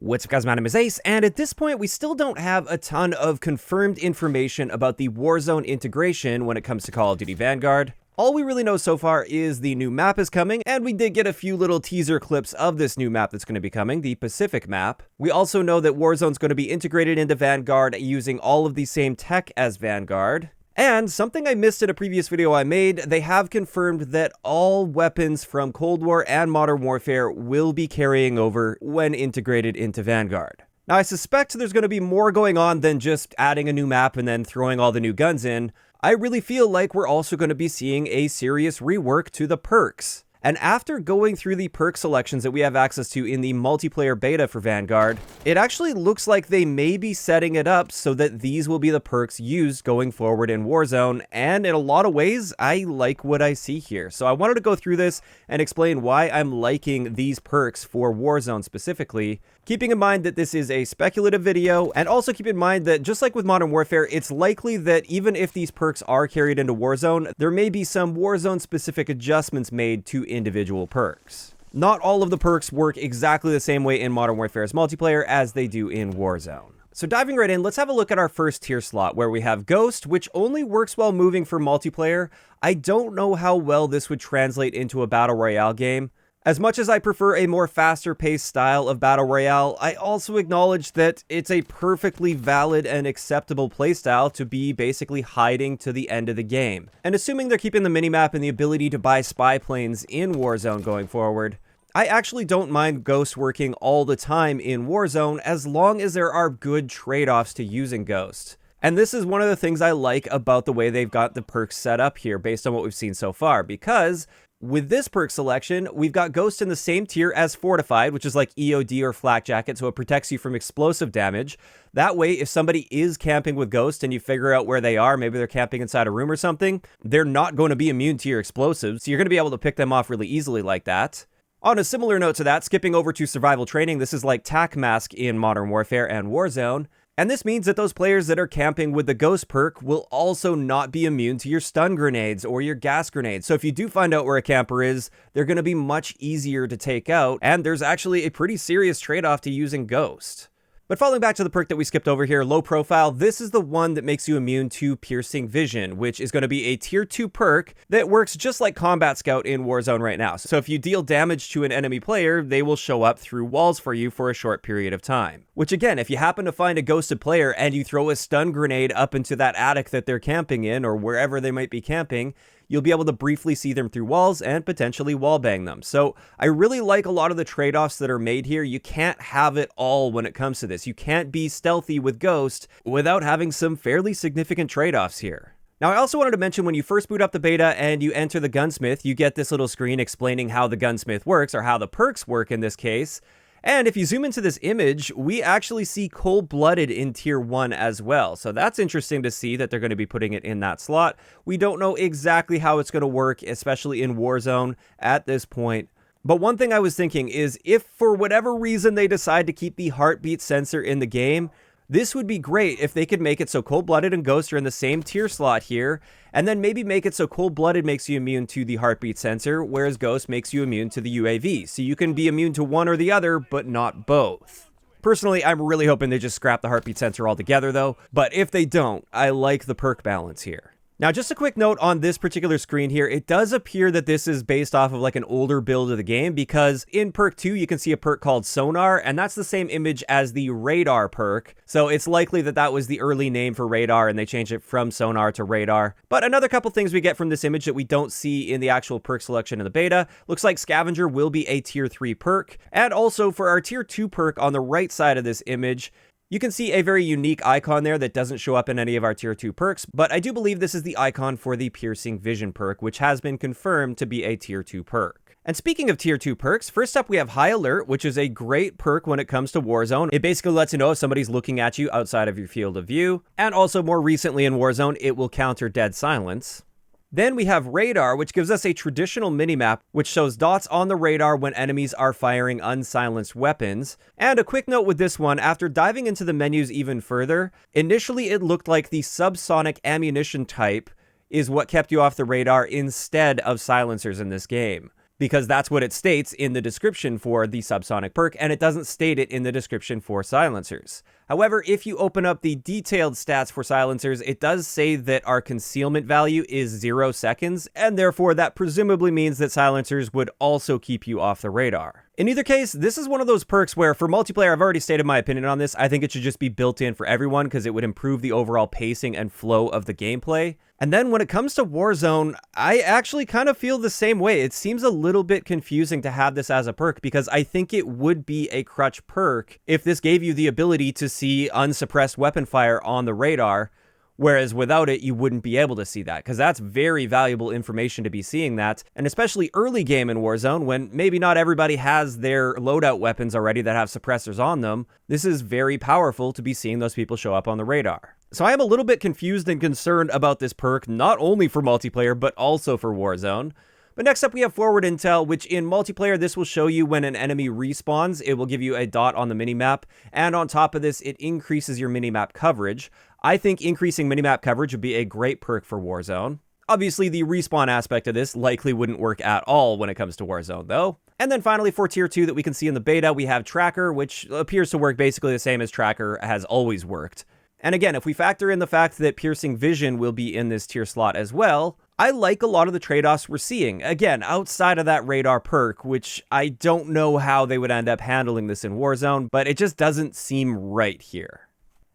What's up guys, my name is Ace, and at this point we still don't have a ton of confirmed information about the Warzone integration when it comes to Call of Duty Vanguard. All we really know so far is the new map is coming, and we did get a few little teaser clips of this new map that's going to be coming, the Pacific map. We also know that Warzone's going to be integrated into Vanguard using all of the same tech as Vanguard. And something I missed in a previous video I made, they have confirmed that all weapons from Cold War and Modern Warfare will be carrying over when integrated into Vanguard. Now I suspect there's going to be more going on than just adding a new map and then throwing all the new guns in. I really feel like we're also going to be seeing a serious rework to the perks. And after going through the perk selections that we have access to in the multiplayer beta for Vanguard, it actually looks like they may be setting it up so that these will be the perks used going forward in Warzone, and in a lot of ways, I like what I see here. So I wanted to go through this and explain why I'm liking these perks for Warzone specifically, keeping in mind that this is a speculative video, and also keep in mind that just like with Modern Warfare, it's likely that even if these perks are carried into Warzone, there may be some Warzone specific adjustments made to individual perks. Not all of the perks work exactly the same way in Modern Warfare's multiplayer as they do in Warzone. So diving right in, let's have a look at our first tier slot where we have Ghost, which only works while moving for multiplayer. I don't know how well this would translate into a Battle Royale game. As much as I prefer a more faster paced style of Battle Royale, I also acknowledge that it's a perfectly valid and acceptable playstyle to be basically hiding to the end of the game. And assuming they're keeping the minimap and the ability to buy spy planes in Warzone going forward, I actually don't mind Ghost working all the time in Warzone as long as there are good trade-offs to using Ghost. And this is one of the things I like about the way they've got the perks set up here based on what we've seen so far, because with this perk selection, we've got Ghost in the same tier as Fortified, which is like EOD or Flak Jacket, so it protects you from explosive damage. That way, if somebody is camping with Ghost and you figure out where they are, maybe they're camping inside a room or something, they're not going to be immune to your explosives, so you're going to be able to pick them off really easily like that. On a similar note to that, skipping over to Survival Training, this is like Tac Mask in Modern Warfare and Warzone. And this means that those players that are camping with the Ghost perk will also not be immune to your stun grenades or your gas grenades. So if you do find out where a camper is, they're going to be much easier to take out, and there's actually a pretty serious trade-off to using Ghost. But falling back to the perk that we skipped over here, Low Profile, this is the one that makes you immune to Piercing Vision, which is going to be a tier 2 perk that works just like Combat Scout in Warzone right now. So if you deal damage to an enemy player, they will show up through walls for you for a short period of time. Which again, if you happen to find a ghosted player and you throw a stun grenade up into that attic that they're camping in or wherever they might be camping, you'll be able to briefly see them through walls and potentially wallbang them. So I really like a lot of the trade-offs that are made here. You can't have it all when it comes to this. You can't be stealthy with Ghost without having some fairly significant trade-offs here. Now, I also wanted to mention when you first boot up the beta and you enter the Gunsmith, you get this little screen explaining how the Gunsmith works, or how the perks work in this case. And if you zoom into this image, we actually see Cold-Blooded in tier 1 as well. So that's interesting to see that they're going to be putting it in that slot. We don't know exactly how it's going to work, especially in Warzone at this point. But one thing I was thinking is if for whatever reason they decide to keep the heartbeat sensor in the game, this would be great if they could make it so Cold-Blooded and Ghost are in the same tier slot here, and then maybe make it so Cold-Blooded makes you immune to the heartbeat sensor, whereas Ghost makes you immune to the UAV. So you can be immune to one or the other, but not both. Personally, I'm really hoping they just scrap the heartbeat sensor altogether though, but if they don't, I like the perk balance here. Now, just a quick note on this particular screen here, it does appear that this is based off of like an older build of the game, because in perk 2, you can see a perk called Sonar, and that's the same image as the Radar perk. So it's likely that that was the early name for Radar, and they changed it from Sonar to Radar. But another couple things we get from this image that we don't see in the actual perk selection in the beta, looks like Scavenger will be a tier 3 perk. And also for our tier 2 perk on the right side of this image, you can see a very unique icon there that doesn't show up in any of our tier 2 perks, but I do believe this is the icon for the Piercing Vision perk, which has been confirmed to be a tier 2 perk. And speaking of tier 2 perks, first up we have High Alert, which is a great perk when it comes to Warzone. It basically lets you know if somebody's looking at you outside of your field of view, and also more recently in Warzone, it will counter dead silence. Then we have Radar, which gives us a traditional minimap, which shows dots on the radar when enemies are firing unsilenced weapons. And a quick note with this one, after diving into the menus even further, initially it looked like the subsonic ammunition type is what kept you off the radar instead of silencers in this game. because that's what it states in the description for the subsonic perk, and it doesn't state it in the description for silencers. However, if you open up the detailed stats for silencers, it does say that our concealment value is 0 seconds, and therefore that presumably means that silencers would also keep you off the radar. In either case, this is one of those perks where for multiplayer, I've already stated my opinion on this. I think it should just be built in for everyone because it would improve the overall pacing and flow of the gameplay. And then when it comes to Warzone, I actually kind of feel the same way. It seems a little bit confusing to have this as a perk because I think it would be a crutch perk if this gave you the ability to see unsuppressed weapon fire on the radar, whereas without it, you wouldn't be able to see that, because that's very valuable information to be seeing that, and especially early game in Warzone, when maybe not everybody has their loadout weapons already that have suppressors on them. This is very powerful to be seeing those people show up on the radar. So I am a little bit confused and concerned about this perk, not only for multiplayer, but also for Warzone. But next up we have forward intel, which in multiplayer, this will show you when an enemy respawns. It will give you a dot on the minimap, and on top of this, it increases your minimap coverage. I think increasing minimap coverage would be a great perk for Warzone. Obviously, the respawn aspect of this likely wouldn't work at all when it comes to Warzone, though. And then finally, for Tier 2 that we can see in the beta, we have Tracker, which appears to work basically the same as Tracker has always worked. And again, if we factor in the fact that Piercing Vision will be in this tier slot as well, I like a lot of the trade-offs we're seeing. Again, outside of that radar perk, which I don't know how they would end up handling this in Warzone, but it just doesn't seem right here.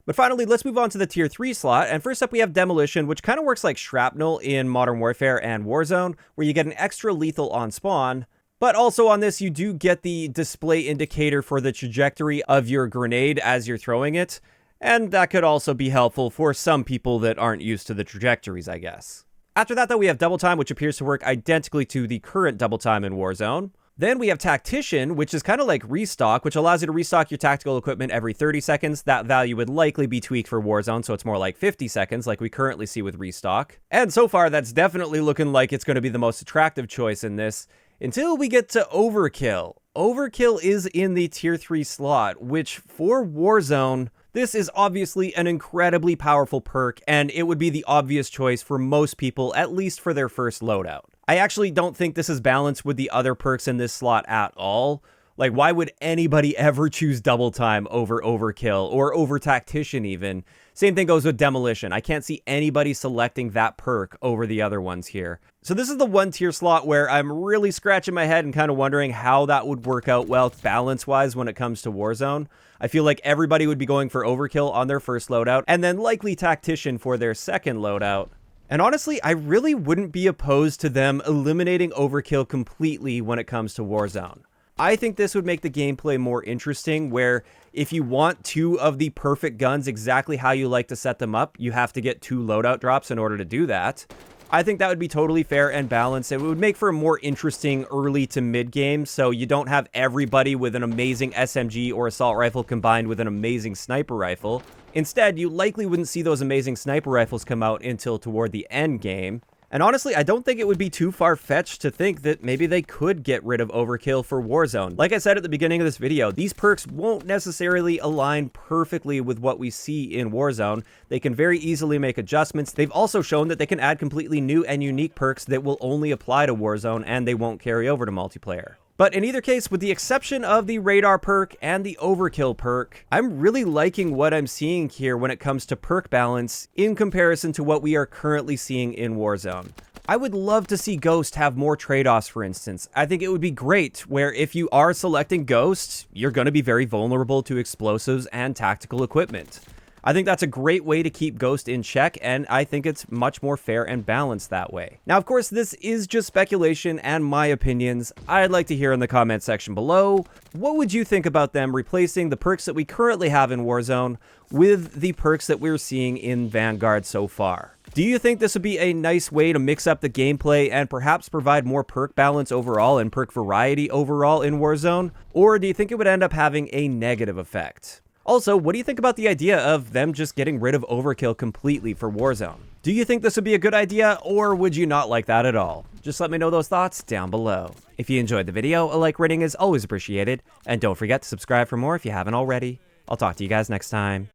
But finally, let's move on to the tier 3 slot, and first up we have Demolition, which kind of works like Shrapnel in Modern Warfare and Warzone, where you get an extra lethal on spawn, but also on this you do get the display indicator for the trajectory of your grenade as you're throwing it, and that could also be helpful for some people that aren't used to the trajectories, I guess. After that, though, we have Double Time, which appears to work identically to the current Double Time in Warzone. Then we have Tactician, which is kind of like Restock, which allows you to restock your tactical equipment every 30 seconds. That value would likely be tweaked for Warzone, so it's more like 50 seconds, like we currently see with Restock. And so far, that's definitely looking like it's going to be the most attractive choice in this, until we get to Overkill. Overkill is in the Tier 3 slot, which for Warzone, this is obviously an incredibly powerful perk, and it would be the obvious choice for most people, at least for their first loadout. I actually don't think this is balanced with the other perks in this slot at all. Like, why would anybody ever choose Double Time over Overkill, or over Tactician even? Same thing goes with Demolition. I can't see anybody selecting that perk over the other ones here. So this is the one tier slot where I'm really scratching my head and kind of wondering how that would work out well balance-wise when it comes to Warzone. I feel like everybody would be going for Overkill on their first loadout, and then likely Tactician for their second loadout. And honestly, I really wouldn't be opposed to them eliminating Overkill completely when it comes to Warzone. I think this would make the gameplay more interesting, where if you want two of the perfect guns exactly how you like to set them up, you have to get 2 loadout drops in order to do that. I think that would be totally fair and balanced. It would make for a more interesting early to mid game, so you don't have everybody with an amazing SMG or assault rifle combined with an amazing sniper rifle. Instead, you likely wouldn't see those amazing sniper rifles come out until toward the end game. And honestly, I don't think it would be too far-fetched to think that maybe they could get rid of Overkill for Warzone. Like I said at the beginning of this video, these perks won't necessarily align perfectly with what we see in Warzone. They can very easily make adjustments. They've also shown that they can add completely new and unique perks that will only apply to Warzone and they won't carry over to multiplayer. But in either case, with the exception of the radar perk and the Overkill perk, I'm really liking what I'm seeing here when it comes to perk balance in comparison to what we are currently seeing in Warzone. I would love to see Ghost have more trade-offs, for instance. I think it would be great where if you are selecting Ghost, you're going to be very vulnerable to explosives and tactical equipment. I think that's a great way to keep Ghost in check, and I think it's much more fair and balanced that way. Now, of course, this is just speculation and my opinions. I'd like to hear in the comment section below, what would you think about them replacing the perks that we currently have in Warzone with the perks that we're seeing in Vanguard so far? Do you think this would be a nice way to mix up the gameplay and perhaps provide more perk balance overall and perk variety overall in Warzone? Or do you think it would end up having a negative effect? Also, what do you think about the idea of them just getting rid of Overkill completely for Warzone? Do you think this would be a good idea, or would you not like that at all? Just let me know those thoughts down below. If you enjoyed the video, a like rating is always appreciated, and don't forget to subscribe for more if you haven't already. I'll talk to you guys next time.